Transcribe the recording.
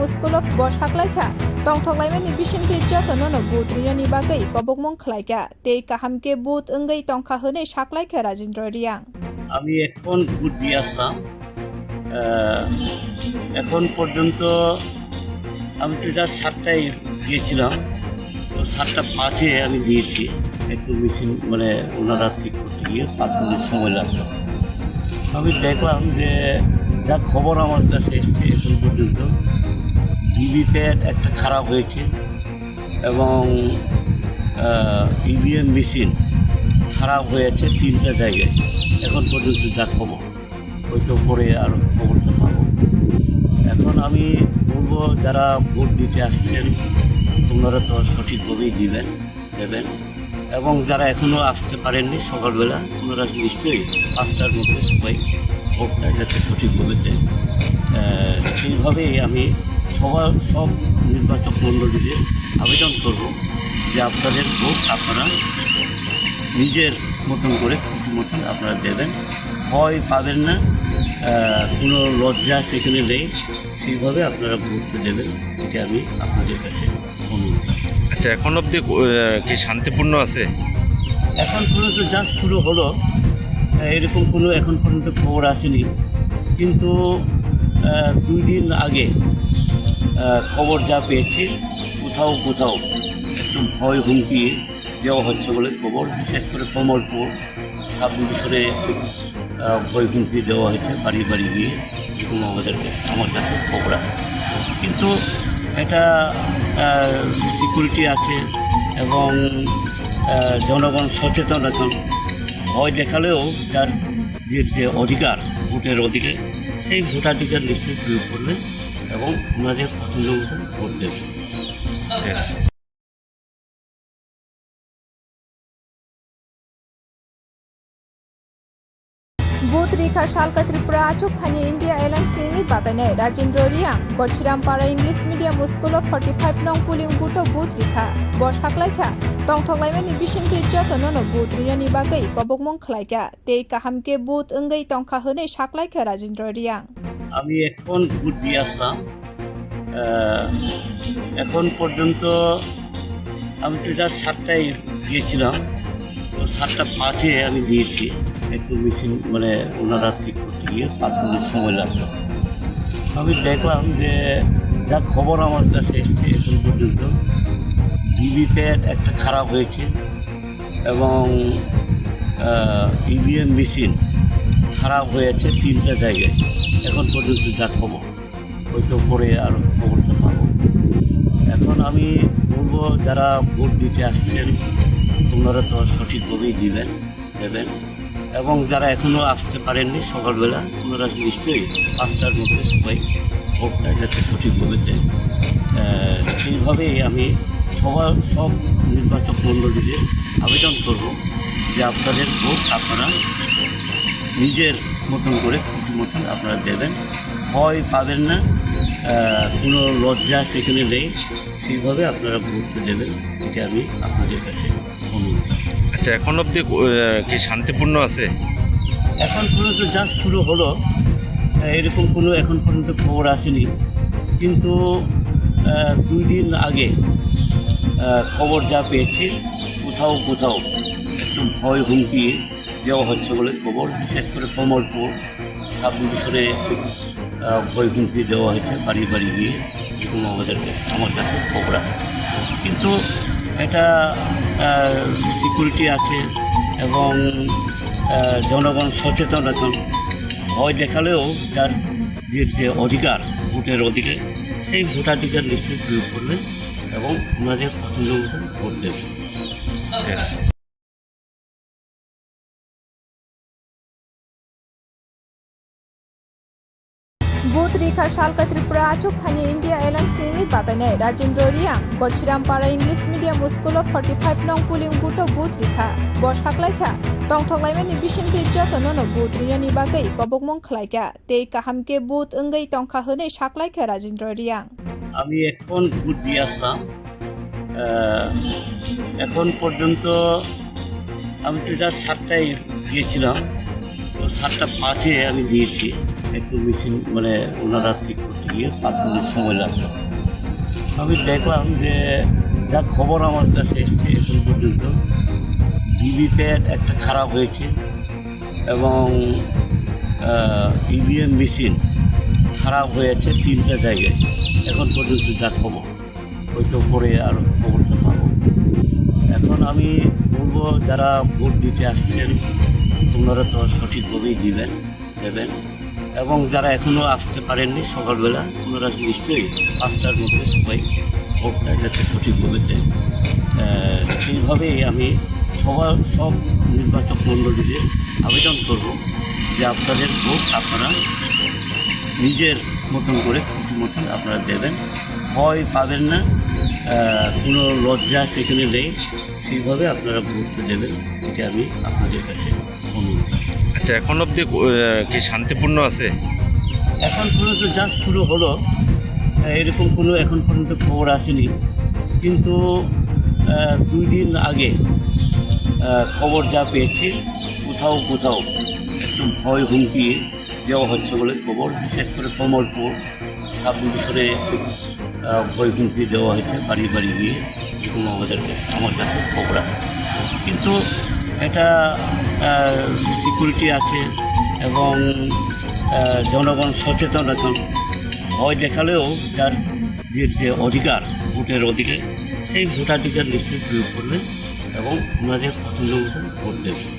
Muskolov Boshaklaika, Tongtonglaimani Bishinki Jotono Butriani Bagai, Kobokmon Klaika, Te Kahamke But Ungai Tongkahone Shaklaika Rajendra Riang. আমি এখন vote দিয়ে আসলাম। এখন পর্যন্ত আমি তো যা 7টায় গিয়েছিলাম, তো 7:05 আমি দিয়েছি। একটু মেশিন মানে ওনারা ঠিক করতে গিয়ে 5 মিনিট সময় লাগলো। আমি দেখলাম যে যা খবর আমার কাছে এসছে এখন পর্যন্ত ভিভিপ্যাট একটা খারাপ হয়েছে এবং ইভিএম মেশিন খারাপ হয়েছে 3টা জায়গায়। এখন পর্যন্ত যা খবর, হয়তো পরে আরও খবরটা পাবো। এখন আমি বলবো যারা ভোট দিতে আসছেন ওনারা তো সঠিকভাবেই দেবেন এবং যারা এখনও আসতে পারেননি সকালবেলা ওনারা নিশ্চয়ই 5টার মধ্যে সবাই ভোটটা যাতে সঠিকভাবে দেন। সেইভাবেই আমি সব নির্বাচক মণ্ডলীদের আবেদন করব যে আপনাদের ভোট আপনারা নিজের মতন করে কিছু মতন আপনারা দেবেন, ভয় পাবেন না, কোনো লজ্জা সেখানে নেই, সেইভাবে আপনারা ভোটটা দেবেন, এটা আমি আপনাদের কাছে অনুরোধ। আচ্ছা, এখন অবধি কি শান্তিপূর্ণ আছে? এখন পর্যন্ত যা শুরু হলো এরকম কোনো এখন পর্যন্ত খবর আসেনি, কিন্তু 2 দিন আগে খবর যা পেয়েছি কোথাও একটু ভয় হুমকি দেওয়া হচ্ছে বলে খবর, বিশেষ করে কমলপুর সাব ডিভিশনে একটু ভয় হুমকি দেওয়া হয়েছে বাড়ি গিয়ে, এরকম আমার কাছে খবর আছে। কিন্তু এটা সিকিউরিটি আছে এবং জনগণ সচেতন এখন, ভয় দেখালেও যার যে অধিকার, ভোটের অধিকার, সেই ভোটাধিকার নিশ্চয়ই প্রয়োগ করবেন এবং ওনাদের পছন্দ মতন ভোট দেবেন। Booth Rika Shalka Tripura Achuk Thani India Airlines Singi Patane Rajendra Riang Gochirampara English Medium School of 45 Nong Puling Buto Booth Rika Boshaklaika Tongtonglaimani Bishinki Jotono Booth Riani Bagai Kobokmon Klaika Te Kahamke Booth Ungai Tongkahone Shaklaika Rajendra Riang. আমি এখন vote দিয়ে আসলাম। এখন পর্যন্ত আমি তো যা 7টায় গিয়েছিলাম, তো 7:05 আমি দিয়েছি। একটু মেশিন মানে ওনারা ঠিক করতে গিয়ে 5 মিনিট সময় লাগলো। আমি দেখলাম যে যা খবর আমার কাছে এসছে এখন পর্যন্ত ভিভিপ্যাট একটা খারাপ হয়েছে এবং ইভিএম মেশিন খারাপ হয়েছে 3টা জায়গায়। এখন পর্যন্ত যা খবর, হয়তো পরে আরও খবরটা পাবো। এখন আমি বলবো যারা ভোট দিতে আসছেন ওনারা তো সঠিকভাবেই দেবেন এবং যারা এখনও আসতে পারেননি সকালবেলা ওনারা নিশ্চয়ই 5টার মধ্যে সবাই ভোটটা যাতে সঠিকভাবে দেন। সেইভাবেই আমি সব নির্বাচক মণ্ডলীদের আবেদন করব যে আপনাদের ভোট আপনারা নিজের মতন করে কিছু মতন আপনারা দেবেন, ভয় পাবেন না, কোনো লজ্জা সেখানে নেই, সেইভাবে আপনারা ভোটটা দেবেন, এটা আমি আপনাদের কাছে অনুরোধ। আচ্ছা, এখন অবধি কি শান্তিপূর্ণ আছে? এখন পর্যন্ত যা শুরু হলো এরকম কোনো এখন পর্যন্ত খবর আসেনি, কিন্তু 2 দিন আগে খবর যা পেয়েছি কোথাও একটু ভয় হুমকি দেওয়া হচ্ছে বলে খবর, বিশেষ করে কমলপুর সাব ডিভিশনে একটু ভয় হুমকি দেওয়া হয়েছে বাড়ি গিয়ে, এরকম আমার কাছে খবর আছে। কিন্তু এটা সিকিউরিটি আছে এবং জনগণ সচেতন এখন, ভয় দেখালেও যার যে অধিকার, ভোটের অধিকার, সেই ভোটাধিকার নিশ্চয়ই প্রয়োগ করবেন এবং ওনাদের পছন্দ মতন ভোট দেবেন। Booth Rika Shalka Tripura Achuk Thani India Airlines Singi Patane Rajendra Riang Gochirampara English Medium School of 45 Nong Puling Buto Booth Rika Boshaklaika Tongtonglaimani Bishinki Jotono Booth Riani Bagai Kobokmon Klaika Te Kahamke Booth Ungai Tongkahone Shaklaika Rajendra Riang. আমি এখন vote দিয়ে আসলাম। এখন পর্যন্ত আমি তো যা 7টায় গিয়েছিলাম, তো 7:05 আমি দিয়েছি। একটু মেশিন মানে ওনারা ঠিক করতে গিয়ে 5 মিনিট সময় লাগলো। আমি দেখলাম যে যা খবর আমার কাছে এসছে এখন পর্যন্ত ভিভিপ্যাট একটা খারাপ হয়েছে এবং ইভিএম মেশিন খারাপ হয়েছে 3টা জায়গায় এখন পর্যন্ত যা খবর, হয়তো পরে আরও খবরটা পাবো। এখন আমি বলবো যারা ভোট দিতে আসছেন ওনারা তো সঠিকভাবেই দেবেন এবং যারা এখনও আসতে পারেননি সকালবেলা ওনারা নিশ্চয়ই 5টার মধ্যে সবাই ভোটটা যাতে সঠিকভাবে দেয়। সেইভাবেই আমি সব নির্বাচক মণ্ডলীদের আবেদন করব যে আপনাদের ভোট আপনারা নিজের মতন করে খুশি মতন আপনারা দেবেন, ভয় পাবেন না, কোনো লজ্জা সেখানে নেই, সেইভাবে আপনারা ভোটটা দেবেন, এটা আমি আপনাদের কাছে অনুরোধ। আচ্ছা, এখন অবধি কি শান্তিপূর্ণ আছে? এখন পর্যন্ত যা শুরু হলো এরকম কোনো এখন পর্যন্ত খবর আসেনি, কিন্তু 2 দিন আগে খবর যা পেয়েছি কোথাও একটু ভয় হুমকি দেওয়া হচ্ছে বলে খবর, বিশেষ করে কমলপুর সাব ডিভিশনে একটু ভয় হুমকি দেওয়া হয়েছে বাড়ি গিয়ে, এরকম আমার কাছে খবর আছে। কিন্তু এটা সিকিউরিটি আছে এবং জনগণ সচেতন, এখন ভয় দেখালেও যার যে অধিকার, ভোটের অধিকার, সেই ভোটাধিকার নিশ্চয়ই প্রয়োগ করবেন এবং ওনাদের পছন্দ মতন ভোট দেবেন।